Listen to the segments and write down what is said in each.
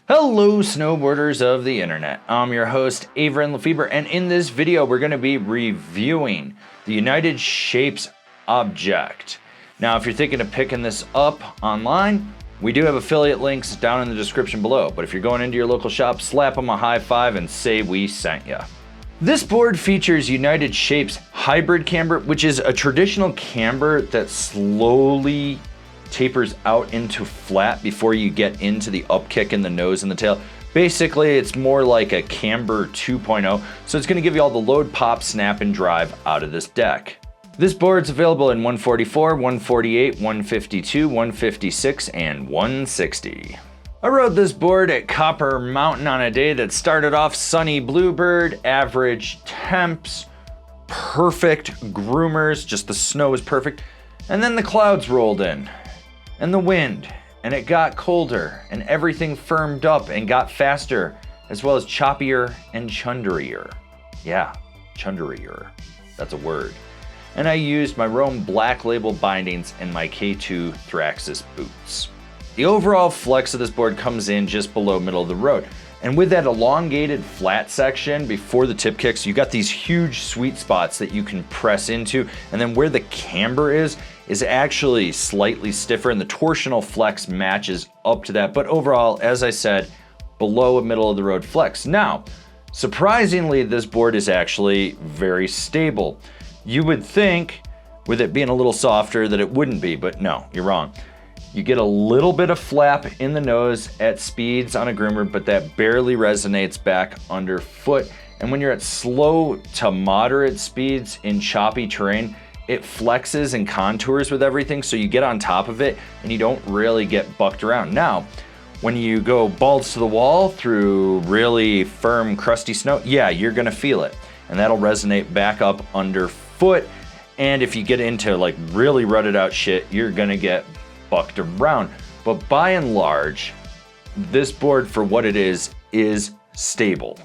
Hello snowboarders of the internet, I'm your host Avran LeFeber, and in this video we're going to be reviewing the United Shapes object. Now if you're thinking of picking this up online, we do have affiliate links down in the description below, but if you're going into your local shop, slap them a high five and say we sent ya. This board features United Shapes hybrid camber, which is a traditional camber that slowly tapers out into flat before you get into the upkick in the nose and the tail. Basically, it's more like a camber 2.0, so it's going to give you all the load, pop, snap, and drive out of this deck. This board's available in 144, 148, 152, 156, and 160. I rode this board at Copper Mountain on a day that started off sunny bluebird, average temps, perfect groomers, just the snow was perfect, and then the clouds rolled in. And the wind, and it got colder, and everything firmed up and got faster, as well as choppier and chunderier. Yeah, chunderier, that's a word. And I used my Rome Black Label bindings and my K2 Thraxis boots. The overall flex of this board comes in just below middle of the road. And with that elongated flat section before the tip kicks, you got these huge sweet spots that you can press into, and then where the camber is actually slightly stiffer, and the torsional flex matches up to that. But overall, as I said, below a middle of the road flex. Now, surprisingly, this board is actually very stable. You would think, with it being a little softer, that it wouldn't be, but no, you're wrong. You get a little bit of flap in the nose at speeds on a groomer, but that barely resonates back underfoot. And when you're at slow to moderate speeds in choppy terrain, it flexes and contours with everything, so you get on top of it and you don't really get bucked around. Now, when you go balls to the wall through really firm, crusty snow, yeah, you're gonna feel it. And that'll resonate back up underfoot. And if you get into like really rutted out shit, you're gonna get bucked around. But by and large, this board, for what it is stable.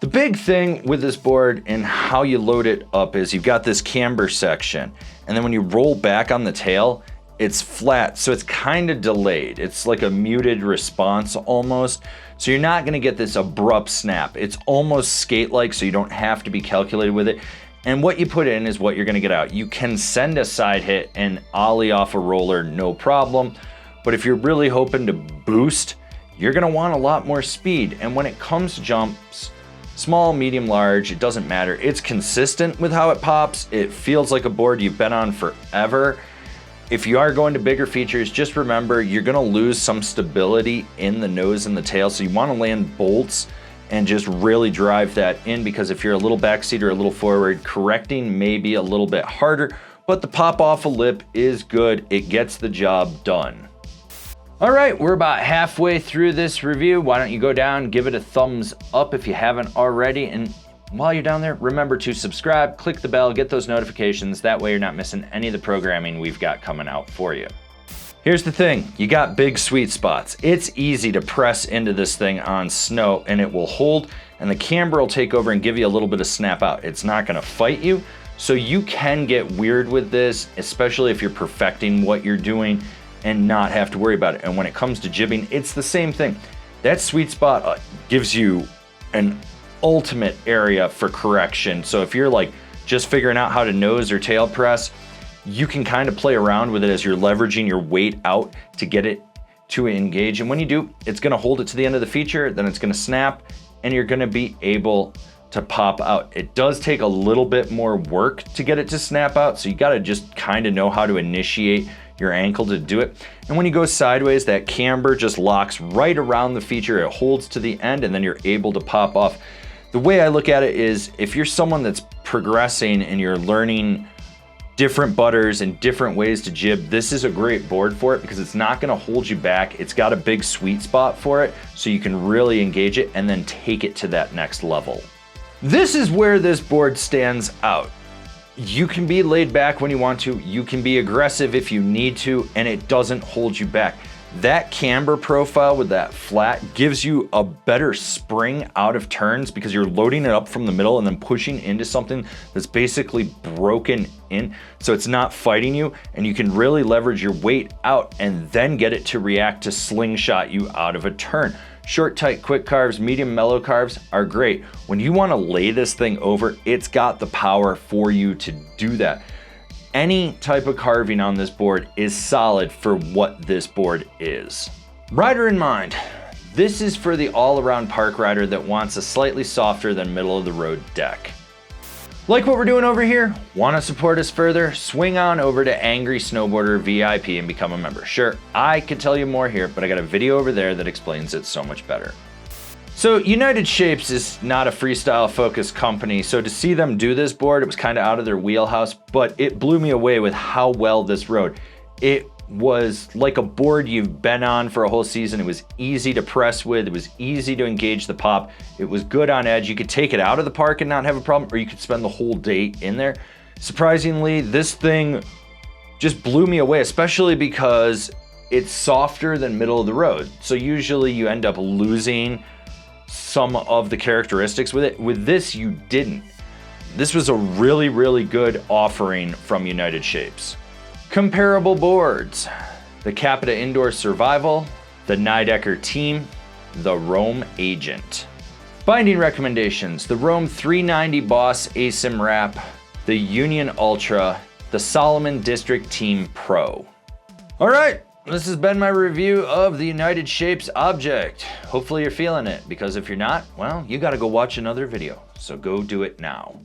The big thing with this board and how you load it up is you've got this camber section, and then when you roll back on the tail, it's flat, so it's kind of delayed. It's like a muted response almost, so you're not gonna get this abrupt snap. It's almost skate-like, so you don't have to be calculated with it. And what you put in is what you're gonna get out. You can send a side hit and ollie off a roller, no problem. But if you're really hoping to boost, you're gonna want a lot more speed. And when it comes to jumps, small, medium, large, it doesn't matter. It's consistent with how it pops. It feels like a board you've been on forever. If you are going to bigger features, just remember you're gonna lose some stability in the nose and the tail. So you wanna land bolts and just really drive that in, because if you're a little backseat or a little forward, correcting may be a little bit harder, but the pop off a lip is good. It gets the job done. All right, we're about halfway through this review. Why don't you go down, give it a thumbs up if you haven't already, and while you're down there, remember to subscribe, click the bell, get those notifications. That way you're not missing any of the programming we've got coming out for you. Here's the thing, you got big sweet spots. It's easy to press into this thing on snow and it will hold, and the camber will take over and give you a little bit of snap out. It's not gonna fight you, so you can get weird with this, especially if you're perfecting what you're doing and not have to worry about it. And when it comes to jibbing, it's the same thing. That sweet spot gives you an ultimate area for correction. So if you're like just figuring out how to nose or tail press, you can kind of play around with it as you're leveraging your weight out to get it to engage. And when you do, it's gonna hold it to the end of the feature, then it's gonna snap, and you're gonna be able to pop out. It does take a little bit more work to get it to snap out, so you gotta just kind of know how to initiate your ankle to do it. And when you go sideways, that camber just locks right around the feature, it holds to the end, and then you're able to pop off. The way I look at it is, if you're someone that's progressing and you're learning different butters and different ways to jib, this is a great board for it, because it's not gonna hold you back. It's got a big sweet spot for it, so you can really engage it and then take it to that next level. This is where this board stands out. You can be laid back when you want to, you can be aggressive if you need to, and it doesn't hold you back. That camber profile with that flat gives you a better spring out of turns, because you're loading it up from the middle and then pushing into something that's basically broken in, so it's not fighting you, and you can really leverage your weight out and then get it to react to slingshot you out of a turn. Short, tight, quick carves, medium, mellow carves are great. When you want to lay this thing over, it's got the power for you to do that. Any type of carving on this board is solid for what this board is. Rider in mind, this is for the all-around park rider that wants a slightly softer than middle of the road deck. Like what we're doing over here? Want to support us further? Swing on over to Angry Snowboarder VIP and become a member. Sure, I could tell you more here, but I got a video over there that explains it so much better. So United Shapes is not a freestyle focused company, so to see them do this board, it was kind of out of their wheelhouse, but it blew me away with how well this rode. It was like a board you've been on for a whole season. It was easy to press with, it was easy to engage the pop, it was good on edge. You could take it out of the park and not have a problem, or you could spend the whole day in there. Surprisingly, this thing just blew me away, especially because it's softer than middle of the road. So usually you end up losing some of the characteristics with it. With this, you didn't. This was a really, really good offering from United Shapes. Comparable boards: the Capita Indoor Survival, the Nidecker Team, the Roam Agent. Binding recommendations: the Roam 390 Boss ASIM Wrap, the Union Ultra, the Salomon District Team Pro. All right, this has been my review of the United Shapes object. Hopefully you're feeling it, because if you're not, well, you gotta go watch another video, so go do it now.